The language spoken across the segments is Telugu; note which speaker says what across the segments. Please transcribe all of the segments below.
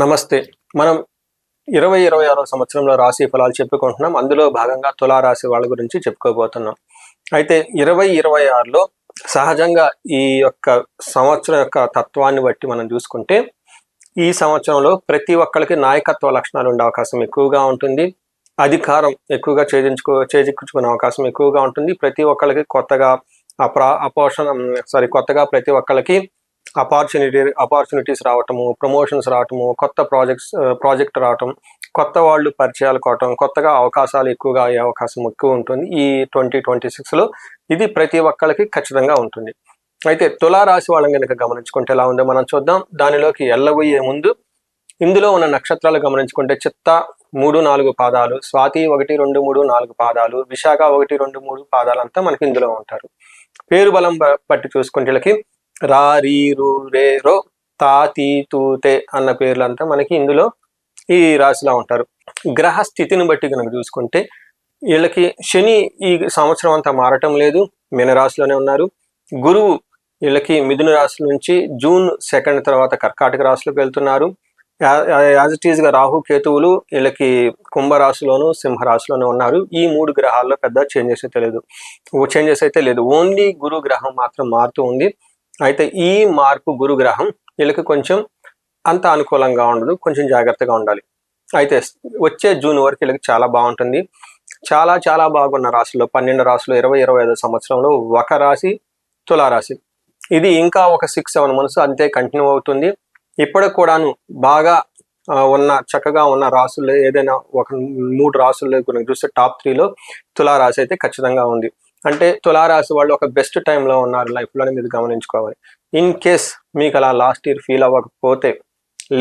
Speaker 1: నమస్తే. మనం 2026 సంవత్సరంలో రాశి ఫలాలు చెప్పుకుంటున్నాం. అందులో భాగంగా తులా రాశి వాళ్ళ గురించి చెప్పుకోబోతున్నాం. అయితే 2026లో సహజంగా ఈ యొక్క సంవత్సరం యొక్క తత్వాన్ని బట్టి మనం చూసుకుంటే, ఈ సంవత్సరంలో ప్రతి ఒక్కళ్ళకి నాయకత్వ లక్షణాలు ఉండే అవకాశం ఎక్కువగా ఉంటుంది. అధికారం ఎక్కువగా చేజిక్కించుకునే అవకాశం ఎక్కువగా ఉంటుంది. ప్రతి ఒక్కళ్ళకి కొత్తగా కొత్తగా ప్రతి ఒక్కళ్ళకి ఆపర్చునిటీస్ రావటము, ప్రమోషన్స్ రావటము, కొత్త ప్రాజెక్ట్ రావటం, కొత్త వాళ్ళు పరిచయాలు కావటం, కొత్తగా అవకాశాలు ఎక్కువగా అయ్యే అవకాశం ఎక్కువ ఉంటుంది ఈ 2026లో. ఇది ప్రతి ఒక్కళ్ళకి ఖచ్చితంగా ఉంటుంది. అయితే తులారాశి వాళ్ళని కనుక గమనించుకుంటే ఎలా ఉందో మనం చూద్దాం. దానిలోకి వెళ్ళబోయే ముందు ఇందులో ఉన్న నక్షత్రాలు గమనించుకుంటే చిత్త 3-4 పాదాలు, స్వాతి 1-2-3-4 పాదాలు, విశాఖ 1-2-3 పాదాలంతా మనకి ఇందులో ఉంటారు. పేరు బలం బట్టి చూసుకుంటే వీళ్ళకి రా, రీ, రు, రే, రో, తా, తీ, తూ, తే అన్న పేర్లంతా మనకి ఇందులో ఈ రాశిలో ఉంటారు. గ్రహ స్థితిని బట్టి కనుక చూసుకుంటే వీళ్ళకి శని ఈ సంవత్సరం అంతా మారటం లేదు, మీనరాశిలోనే ఉన్నారు. గురువు వీళ్ళకి మిథున రాశి నుంచి జూన్ 2 తర్వాత కర్కాటక రాశిలోకి వెళ్తున్నారు. యాజ్ ఇట్ ఈజ్ గా రాహు కేతువులు వీళ్ళకి కుంభరాశిలోను సింహరాశిలోనూ ఉన్నారు. ఈ 3 గ్రహాల్లో పెద్ద చేంజెస్ అయితే లేదు. ఓన్లీ గురు గ్రహం మాత్రం మారుతూ ఉంది. అయితే ఈ మార్పు గురు గ్రహం వీళ్ళకి కొంచెం అంత అనుకూలంగా ఉండదు, కొంచెం జాగ్రత్తగా ఉండాలి. అయితే వచ్చే జూన్ వరకు వీళ్ళకి చాలా బాగుంటుంది. చాలా చాలా బాగున్న రాశుల్లో 12 రాశులు 2025 సంవత్సరంలో ఒక రాశి తులారాశి. ఇది ఇంకా ఒక 6-7 మంత్స్ అంతే కంటిన్యూ అవుతుంది. ఇప్పటికి కూడాను బాగా చక్కగా ఉన్న రాశుల్లో ఏదైనా ఒక 3 రాశుల్లో కనుక చూస్తే టాప్ 3లో తులారాశి అయితే ఖచ్చితంగా ఉంది. అంటే తులారాశి వాళ్ళు ఒక బెస్ట్ టైంలో ఉన్నారు లైఫ్లోనే మీరు గమనించుకోవాలి. ఇన్ కేస్ మీకు అలా లాస్ట్ ఇయర్ ఫీల్ అవ్వకపోతే,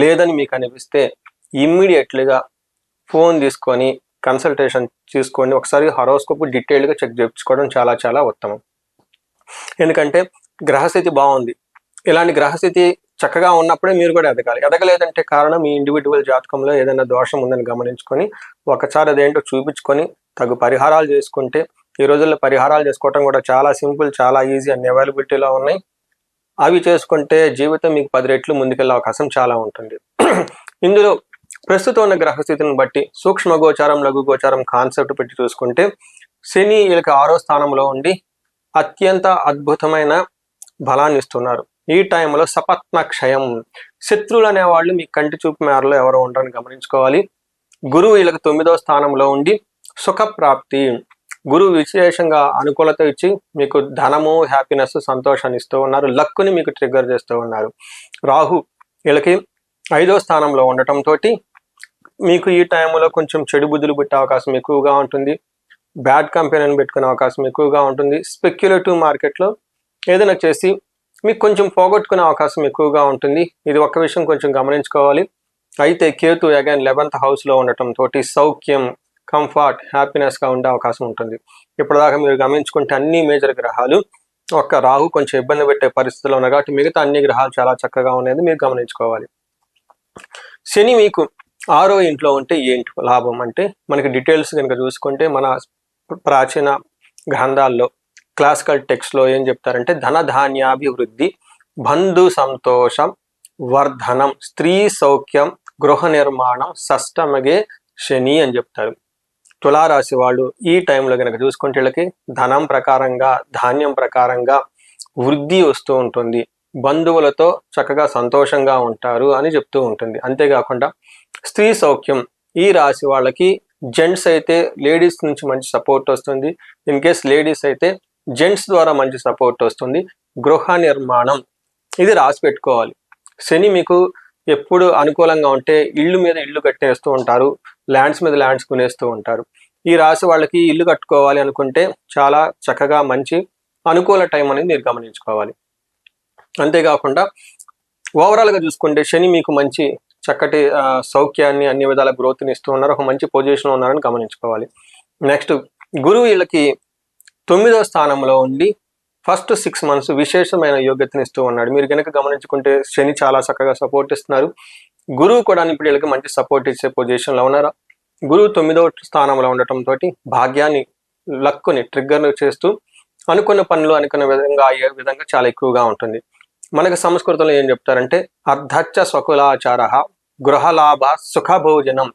Speaker 1: లేదని మీకు అనిపిస్తే ఇమ్మీడియట్లీగా ఫోన్ తీసుకొని కన్సల్టేషన్ తీసుకోండి. ఒకసారి హరోస్కోప్ డీటెయిల్డ్గా చెక్ చేయించుకోవడం చాలా చాలా ఉత్తమం. ఎందుకంటే గ్రహస్థితి బాగుంది. ఇలాంటి గ్రహస్థితి చక్కగా ఉన్నప్పుడే మీరు కూడా ఎదగాలి. ఎదగలేదంటే కారణం మీ ఇండివిజువల్ జాతకంలో ఏదైనా దోషం ఉందని గమనించుకొని ఒకసారి అదేంటో చూపించుకొని తగు పరిహారాలు చేసుకుంటే, ఈ రోజుల్లో పరిహారాలు చేసుకోవటం కూడా చాలా సింపుల్, చాలా ఈజీ, అన్ని అవైలబిలిటీలో ఉన్నాయి. అవి చేసుకుంటే జీవితం మీకు 10 రెట్లు ముందుకెళ్ళే అవకాశం చాలా ఉంటుంది. ఇందులో ప్రస్తుతం ఉన్న గ్రహస్థితిని బట్టి సూక్ష్మ గోచారం, లఘు గోచారం కాన్సెప్ట్ పెట్టి చూసుకుంటే శని వీళ్ళకి 6వ స్థానంలో ఉండి అత్యంత అద్భుతమైన బలాన్ని ఇస్తున్నారు. ఈ టైంలో సపత్న క్షయం, శత్రువులు అనేవాళ్ళు మీ కంటి చూపు మేరలో ఎవరో ఉంటారని గమనించుకోవాలి. గురువు వీళ్ళకి 9వ స్థానంలో ఉండి సుఖప్రాప్తి, గురువు విశేషంగా అనుకూలత ఇచ్చి మీకు ధనము, హ్యాపీనెస్, సంతోషాన్ని ఇస్తూ ఉన్నారు. లక్కుని మీకు ట్రిగ్గర్ చేస్తూ ఉన్నారు. రాహు వీళ్ళకి 5వ స్థానంలో ఉండటంతో మీకు ఈ టైంలో కొంచెం చెడు బుద్ధులు పెట్టే అవకాశం ఎక్కువగా ఉంటుంది. బ్యాడ్ కంపెనీని పెట్టుకునే అవకాశం ఎక్కువగా ఉంటుంది. స్పెక్యులేటివ్ మార్కెట్లో ఏదైనా చేసి మీకు కొంచెం పోగొట్టుకునే అవకాశం ఎక్కువగా ఉంటుంది. ఇది ఒక్క విషయం కొంచెం గమనించుకోవాలి. అయితే కేతు అగైన్ 11th హౌస్లో ఉండటంతో సౌఖ్యం, కంఫర్ట్, హ్యాపీనెస్గా ఉండే అవకాశం ఉంటుంది. ఇప్పటిదాకా మీరు గమనించుకుంటే అన్ని మేజర్ గ్రహాలు, ఒక్క రాహు కొంచెం ఇబ్బంది పెట్టే పరిస్థితుల్లో ఉన్నాయి కాబట్టి మిగతా అన్ని గ్రహాలు చాలా చక్కగా ఉన్నది మీరు గమనించుకోవాలి. శని మీకు 6వ ఇంట్లో ఉంటే ఏంటి లాభం అంటే, మనకి డీటెయిల్స్ కనుక చూసుకుంటే మన ప్రాచీన గ్రంథాల్లో క్లాసికల్ టెక్స్ట్లో ఏం చెప్తారంటే ధనధాన్యాభివృద్ధి, బంధు సంతోషం, వర్ధనం, స్త్రీ సౌఖ్యం, గృహ నిర్మాణం, షష్టమగే శని అని చెప్తారు. తులారాశి వాళ్ళు ఈ టైంలో కనుక చూసుకుంటే వీళ్ళకి ధనం ప్రకారంగా, ధాన్యం ప్రకారంగా వృద్ధి వస్తూ ఉంటుంది. బంధువులతో చక్కగా సంతోషంగా ఉంటారు అని చెప్తూ ఉంటుంది. అంతేకాకుండా స్త్రీ సౌఖ్యం, ఈ రాశి వాళ్ళకి జెంట్స్ అయితే లేడీస్ నుంచి మంచి సపోర్ట్ వస్తుంది. ఇన్ కేస్ లేడీస్ అయితే జెంట్స్ ద్వారా మంచి సపోర్ట్ వస్తుంది. గృహ నిర్మాణం ఇది రాసి పెట్టుకోవాలి. శని మీకు ఎప్పుడు అనుకూలంగా ఉంటే ఇళ్ళు మీద ఇళ్ళు కట్టేస్తూ ఉంటారు, ల్యాండ్స్ మీద ల్యాండ్స్ కొనేస్తూ ఉంటారు. ఈ రాశి వాళ్ళకి ఇల్లు కట్టుకోవాలి అనుకుంటే చాలా చక్కగా మంచి అనుకూల టైం అనేది మీరు గమనించుకోవాలి. అంతేకాకుండా ఓవరాల్గా చూసుకుంటే శని మీకు మంచి చక్కటి సౌఖ్యాన్ని, అన్ని విధాల గ్రోత్ని ఇస్తూ ఉన్నారు, ఒక మంచి పొజిషన్లో ఉన్నారని గమనించుకోవాలి. నెక్స్ట్ గురువు వీళ్ళకి 9వ స్థానంలో ఉండి ఫస్ట్ 6 మంత్స్ విశేషమైన యోగ్యతను ఇస్తూ ఉన్నాడు. మీరు కనుక గమనించుకుంటే శని చాలా చక్కగా సపోర్ట్ ఇస్తున్నారు. గురువు కూడా ఇప్పుడు వీళ్ళకి మంచి సపోర్ట్ ఇచ్చే పొజిషన్లో ఉన్నారు. గురువు 9వ స్థానంలో ఉండటంతో భాగ్యాన్ని, లక్కుని ట్రిగ్గర్ చేస్తూ అనుకున్న పనులు అనుకున్న విధంగా అయ్యే విధంగా చాలా ఎక్కువగా ఉంటుంది. మనకు సంస్కృతంలో ఏం చెప్తారంటే అర్ధచ్చ స్వకులాచార గృహలాభ సుఖభోజనం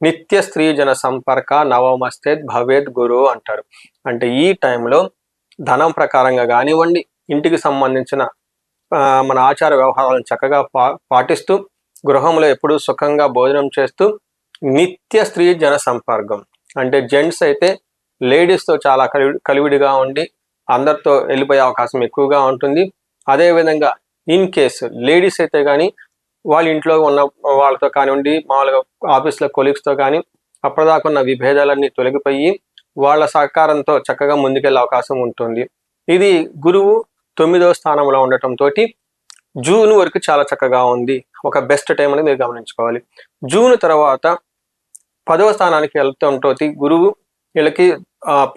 Speaker 1: నిత్య స్త్రీ జన సంపర్క నవమస్తేత్ భవేద్ గురు అంటారు. అంటే ఈ టైంలో ధనం ప్రకారంగా కానివ్వండి, ఇంటికి సంబంధించిన మన ఆచార వ్యవహారాలను చక్కగా పాటిస్తూ గృహంలో ఎప్పుడూ సుఖంగా భోజనం చేస్తూ నిత్య స్త్రీ జన సంపర్కం అంటే జెంట్స్ అయితే లేడీస్తో చాలా కలివిడిగా ఉండి అందరితో వెళ్ళిపోయే అవకాశం ఎక్కువగా ఉంటుంది. అదేవిధంగా ఇన్ కేసు లేడీస్ అయితే కానీ వాళ్ళ ఇంట్లో ఉన్న వాళ్ళతో కానివ్వండి, మామూలుగా ఆఫీస్లో కొలీగ్స్తో కానీ అప్పటిదాకా ఉన్న విభేదాలన్నీ తొలగిపోయి వాళ్ళ సహకారంతో చక్కగా ముందుకెళ్ళే అవకాశం ఉంటుంది. ఇది గురువు 9వ స్థానంలో ఉండటంతో జూన్ వరకు చాలా చక్కగా ఉంది, ఒక బెస్ట్ టైం అనేది మీరు గమనించుకోవాలి. జూన్ తర్వాత 10వ స్థానానికి వెళ్తుంటే గురువు వీళ్ళకి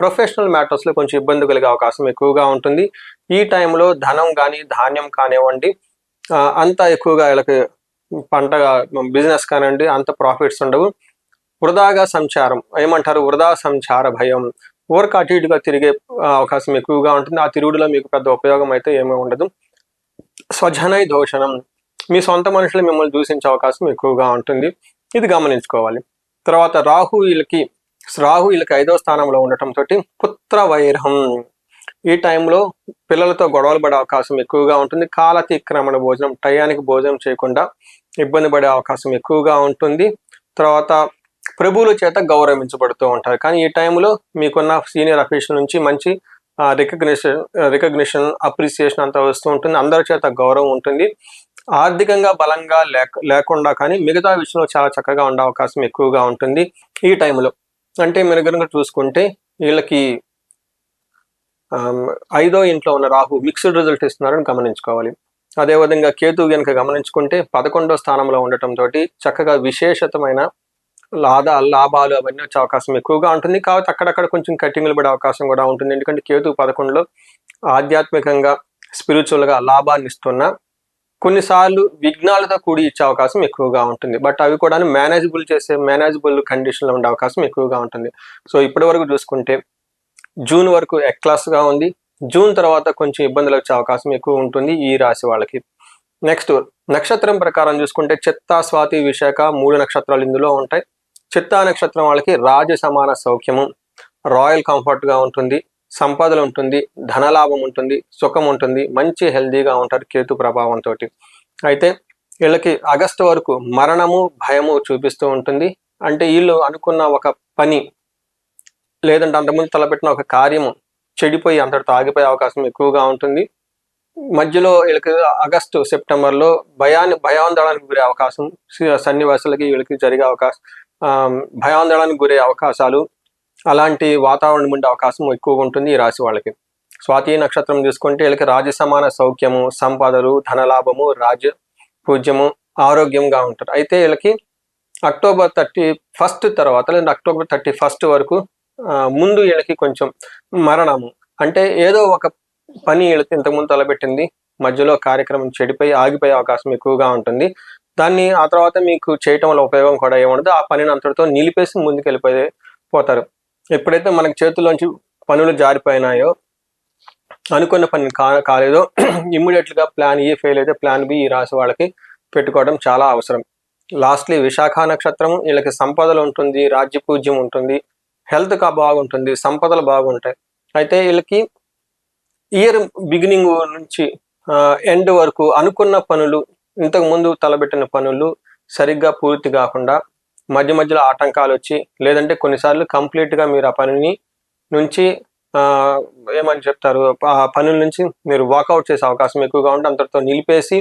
Speaker 1: ప్రొఫెషనల్ మ్యాటర్స్లో కొంచెం ఇబ్బంది కలిగే అవకాశం ఎక్కువగా ఉంటుంది. ఈ టైంలో ధనం కానీ ధాన్యం కానివ్వండి అంత ఎక్కువగా వీళ్ళకి పంటగా బిజినెస్ కానివ్వండి అంత ప్రాఫిట్స్ ఉండవు. వృధాగా సంచారం ఏమంటారు, వృధా సంచార భయం, ఊరికి అటు ఇటుగా తిరిగే అవకాశం ఎక్కువగా ఉంటుంది. ఆ తిరుగుడులో మీకు పెద్ద ఉపయోగం అయితే ఏమీ ఉండదు. స్వజనై దోషణం, మీ సొంత మనుషులు మిమ్మల్ని దూషించే అవకాశం ఎక్కువగా ఉంటుంది, ఇది గమనించుకోవాలి. తర్వాత రాహు వీళ్ళకి 5వ స్థానంలో ఉండటంతో పుత్ర వైరం, ఈ టైంలో పిల్లలతో గొడవలు పడే అవకాశం ఎక్కువగా ఉంటుంది. కాలతిక్రమణ భోజనం, టయానికి భోజనం చేయకుండా ఇబ్బంది పడే అవకాశం ఎక్కువగా ఉంటుంది. తర్వాత ప్రభువుల చేత గౌరవించబడుతూ ఉంటారు. కానీ ఈ టైంలో మీకున్న సీనియర్ అఫీషియల్ నుంచి మంచి రికగ్నిషన్ అప్రిసియేషన్ అంతా వస్తూ ఉంటుంది, అందరి చేత గౌరవం ఉంటుంది. ఆర్థికంగా బలంగా లేకుండా కానీ మిగతా విషయంలో చాలా చక్కగా ఉండే అవకాశం ఎక్కువగా ఉంటుంది ఈ టైంలో. అంటే మీరు కనుక చూసుకుంటే వీళ్ళకి 5వ ఇంట్లో ఉన్న రాహు మిక్స్డ్ రిజల్ట్ ఇస్తున్నారని గమనించుకోవాలి. అదేవిధంగా కేతు కనుక గమనించుకుంటే 11వ స్థానంలో ఉండటంతో చక్కగా విశేషతమైన లాభాలు అవన్నీ వచ్చే అవకాశం ఎక్కువగా ఉంటుంది. కాబట్టి అక్కడక్కడ కొంచెం కట్టింగులు పడే అవకాశం కూడా ఉంటుంది. ఎందుకంటే కేతు 11లో ఆధ్యాత్మికంగా స్పిరిచువల్గా లాభాన్ని ఇస్తున్న కొన్నిసార్లు విఘ్నాలతో కూడి ఇచ్చే అవకాశం ఎక్కువగా ఉంటుంది. బట్ అవి కూడా మేనేజబుల్ కండిషన్లో ఉండే అవకాశం ఎక్కువగా ఉంటుంది. సో ఇప్పటి వరకు చూసుకుంటే జూన్ వరకు క్లాస్గా ఉంది. జూన్ తర్వాత కొంచెం ఇబ్బందులు వచ్చే అవకాశం ఎక్కువ ఉంటుంది ఈ రాశి వాళ్ళకి. నెక్స్ట్ నక్షత్రం ప్రకారం చూసుకుంటే చిత్తా, స్వాతి, విశాఖ 3 నక్షత్రాలు ఇందులో ఉంటాయి. చిత్తా నక్షత్రం వాళ్ళకి రాజ సమాన సౌఖ్యము, రాయల్ కంఫర్ట్గా ఉంటుంది, సంపదలు ఉంటుంది, ధనలాభం ఉంటుంది, సుఖం ఉంటుంది, మంచి హెల్దీగా ఉంటారు కేతు ప్రభావంతో. అయితే వీళ్ళకి ఆగస్టు వరకు మరణము భయము చూపిస్తూ ఉంటుంది. అంటే వీళ్ళు అనుకున్న ఒక పని లేదంటే అంతకుముందు తలపెట్టిన ఒక కార్యము చెడిపోయి అంతటితో ఆగిపోయే అవకాశం ఎక్కువగా ఉంటుంది. మధ్యలో వీళ్ళకి ఆగస్టు సెప్టెంబర్లో భయాందోళనకు గురే అవకాశం, సన్నివేశాలకి వీళ్ళకి జరిగే అవకాశం, భయాందోళనకు గురే అవకాశాలు, అలాంటి వాతావరణం ఉండే అవకాశం ఎక్కువగా ఉంటుంది ఈ రాశి వాళ్ళకి. స్వాతి నక్షత్రం చూసుకుంటే వీళ్ళకి రాజ సమాన సౌఖ్యము, సంపదలు, ధనలాభము, రాజ్య పూజ్యము, ఆరోగ్యంగా ఉంటారు. అయితే వీళ్ళకి అక్టోబర్ 31 తర్వాత లేదా అక్టోబర్ 31 వరకు ముందు వీళ్ళకి కొంచెం మరణము, అంటే ఏదో ఒక పని వీళ్ళకి ఇంతకుముందు తలపెట్టింది మధ్యలో కార్యక్రమం చెడిపోయి ఆగిపోయే అవకాశం ఎక్కువగా ఉంటుంది. దాన్ని ఆ తర్వాత మీకు చేయటం వల్ల ఉపయోగం కూడా ఏముండదు, ఆ పనిని అంతటితో నిలిపేసి ముందుకు వెళ్ళిపోతారు. ఎప్పుడైతే మనకి చేతుల్లోంచి పనులు జారిపోయినాయో, అనుకున్న పని కాలేదో ఇమ్మీడియట్గా ప్లాన్ ఏ ఫెయిల్ అయితే ప్లాన్ బి ఈ రాశి వాళ్ళకి పెట్టుకోవడం చాలా అవసరం. లాస్ట్లీ విశాఖ నక్షత్రం వీళ్ళకి సంపదలు ఉంటుంది, రాజ్యపూజ్యం ఉంటుంది, హెల్త్ బాగుంటుంది, సంపదలు బాగుంటాయి. అయితే వీళ్ళకి ఇయర్ బిగినింగ్ నుంచి ఎండ్ వరకు అనుకున్న పనులు, ఇంతకు ముందు తలబెట్టిన పనులు సరిగ్గా పూర్తి కాకుండా మధ్య మధ్యలో ఆటంకాలు వచ్చి, లేదంటే కొన్నిసార్లు కంప్లీట్గా మీరు ఆ పనిని నుంచి ఏమని చెప్తారు, ఆ పనుల నుంచి మీరు వాకౌట్ చేసే అవకాశం ఎక్కువగా ఉంటే అంతటితో నిలిపేసి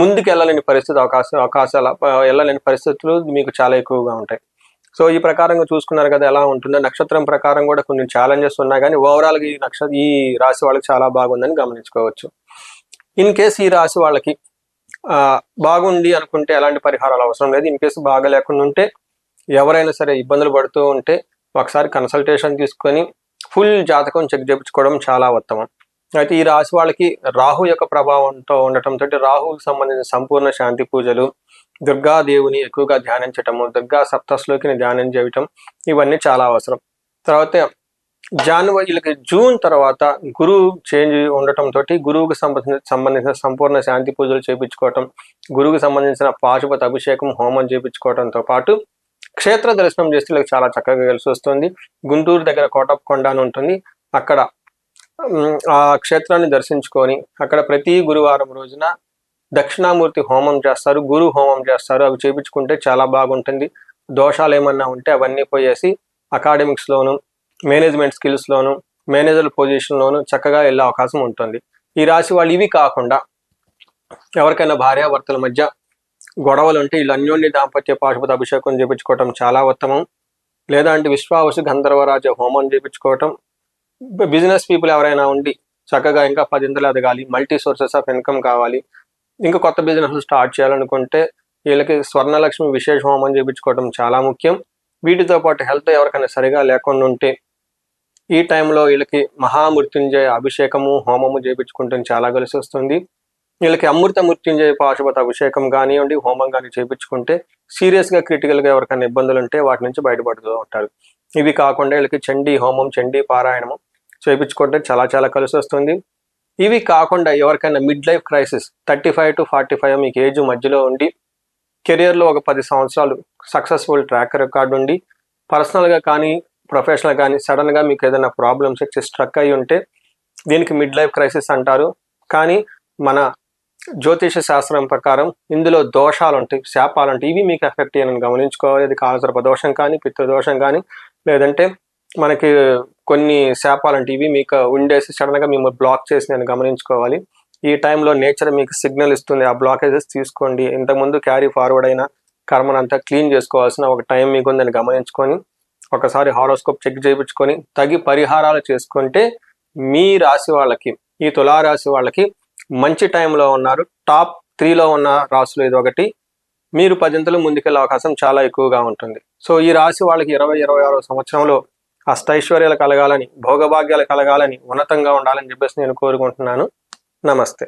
Speaker 1: ముందుకు వెళ్ళలేని వెళ్ళలేని పరిస్థితులు మీకు చాలా ఎక్కువగా ఉంటాయి. సో ఈ ప్రకారంగా చూసుకున్నారు కదా ఎలా ఉంటుందో. నక్షత్రం ప్రకారం కూడా కొన్ని ఛాలెంజెస్ ఉన్నాయి, కానీ ఓవరాల్గా ఈ రాశి వాళ్ళకి చాలా బాగుందని గమనించుకోవచ్చు. ఇన్ కేసు ఈ రాశి వాళ్ళకి బాగుంది అనుకుంటే ఎలాంటి పరిహారాలు అవసరం లేదు. ఇన్ కేసు బాగా లేకుండా ఉంటే ఎవరైనా సరే ఇబ్బందులు పడుతూ ఉంటే ఒకసారి కన్సల్టేషన్ తీసుకొని ఫుల్ జాతకం చెక్ చేయించుకోవడం చాలా ఉత్తమం. అయితే ఈ రాశి వాళ్ళకి రాహు యొక్క ప్రభావంతో ఉండటంతో రాహుకి సంబంధించిన సంపూర్ణ శాంతి పూజలు, దుర్గాదేవిని ఎక్కువగా ధ్యానించటము, దుర్గా సప్తశ్లోకిని ధ్యానం చేయటం, ఇవన్నీ చాలా అవసరం. తర్వాత వీళ్ళకి జూన్ తర్వాత గురువు చేంజ్ ఉండటం తోటి గురువుకు సంబంధించిన సంపూర్ణ శాంతి పూజలు చేయించుకోవటం, గురువుకు సంబంధించిన పాశుపత అభిషేకం హోమం చేయించుకోవడంతో పాటు క్షేత్ర దర్శనం చేస్తే వీళ్ళకి చాలా చక్కగా కలిసి వస్తుంది. గుంటూరు దగ్గర కోటప్పకొండ అని ఉంటుంది. అక్కడ ఆ క్షేత్రాన్ని దర్శించుకొని అక్కడ ప్రతి గురువారం రోజున దక్షిణామూర్తి హోమం చేస్తారు, గురు హోమం చేస్తారు. అవి చేయించుకుంటే చాలా బాగుంటుంది. దోషాలు ఏమన్నా ఉంటే అవన్నీ పోయేసి అకాడమిక్స్లోను, మేనేజ్మెంట్ స్కిల్స్లోను, మేనేజర్ పొజిషన్లోను చక్కగా వెళ్ళే అవకాశం ఉంటుంది. ఈ రాశి వాళ్ళు ఇవి కాకుండా ఎవరికైనా భార్యాభర్తల మధ్య గొడవలు ఉంటే వీళ్ళు అన్యోన్య దాంపత్య పాశుపత అభిషేకం చేయించుకోవటం చాలా ఉత్తమం. లేదా అంటే విశ్వావసు గంధర్వరాజ హోమం చేయించుకోవటం. బిజినెస్ పీపుల్ ఎవరైనా ఉండి చక్కగా ఇంకా 10 ఎదగాలి, మల్టీ సోర్సెస్ ఆఫ్ ఇన్కమ్ కావాలి, ఇంకా కొత్త బిజినెస్ స్టార్ట్ చేయాలనుకుంటే వీళ్ళకి స్వర్ణలక్ష్మి విశేష హోమం చేయించుకోవడం చాలా ముఖ్యం. వీటితో పాటు హెల్త్ ఎవరికైనా సరిగా లేకుండా ఉంటే ఈ టైంలో వీళ్ళకి మహామృత్యుంజయ అభిషేకము హోమము చేయించుకుంటే చాలా కలిసి వస్తుంది. వీళ్ళకి అమృత మృత్యుంజయ పాశుపత అభిషేకం కానివ్వండి, హోమం కానీ చేయించుకుంటే సీరియస్గా క్రిటికల్గా ఎవరికైనా ఇబ్బందులు ఉంటే వాటి నుంచి బయటపడుతూ ఉంటారు. ఇవి కాకుండా వీళ్ళకి చండీ హోమం, చండీ పారాయణము చేయించుకుంటే చాలా చాలా కలిసి వస్తుంది. ఇవి కాకుండా ఎవరికైనా మిడ్ లైఫ్ క్రైసిస్ 35 to 45 మీకు ఏజ్ మధ్యలో ఉండి కెరియర్లో ఒక 10 సంవత్సరాలు సక్సెస్ఫుల్ ట్రాక్ రికార్డు ఉండి పర్సనల్గా కానీ ప్రొఫెషనల్ కానీ సడన్గా మీకు ఏదైనా ప్రాబ్లమ్స్ వచ్చి స్ట్రక్ అయి ఉంటే దీనికి మిడ్ లైఫ్ క్రైసిస్ అంటారు. కానీ మన జ్యోతిష శాస్త్రం ప్రకారం ఇందులో దోషాలు ఉంటాయి, శాపాలు ఉంటాయి. ఇవి మీకు ఎఫెక్ట్ అయ్యని గమనించుకోవాలి. అది కాలసర్ప దోషం కానీ, పితృదోషం కానీ, లేదంటే మనకి కొన్ని శాపాలు అంటే ఇవి మీకు ఉండేసి సడన్గా మేము బ్లాక్ చేసి నేను గమనించుకోవాలి. ఈ టైంలో నేచర్ మీకు సిగ్నల్ ఇస్తుంది, ఆ బ్లాకేజెస్ తీసుకోండి. ఇంతకుముందు క్యారీ ఫార్వర్డ్ అయిన కర్మనంతా క్లీన్ చేసుకోవాల్సిన ఒక టైం మీకు ఉందని గమనించుకొని ఒకసారి హారోస్కోప్ చెక్ చేయించుకొని తగి పరిహారాలు చేసుకుంటే మీ రాశి వాళ్ళకి, ఈ తులారాశి వాళ్ళకి మంచి టైంలో ఉన్నారు. టాప్ 3లో ఉన్న రాశులు ఇది ఒకటి. మీరు 10 ముందుకెళ్ళే అవకాశం చాలా ఎక్కువగా ఉంటుంది. సో ఈ రాశి వాళ్ళకి 2026వ సంవత్సరంలో అష్టైశ్వర్యాలు కలగాలని, భోగభాగ్యాలు కలగాలని, ఉన్నతంగా ఉండాలని చెప్పేసి నేను కోరుకుంటున్నాను. నమస్తే.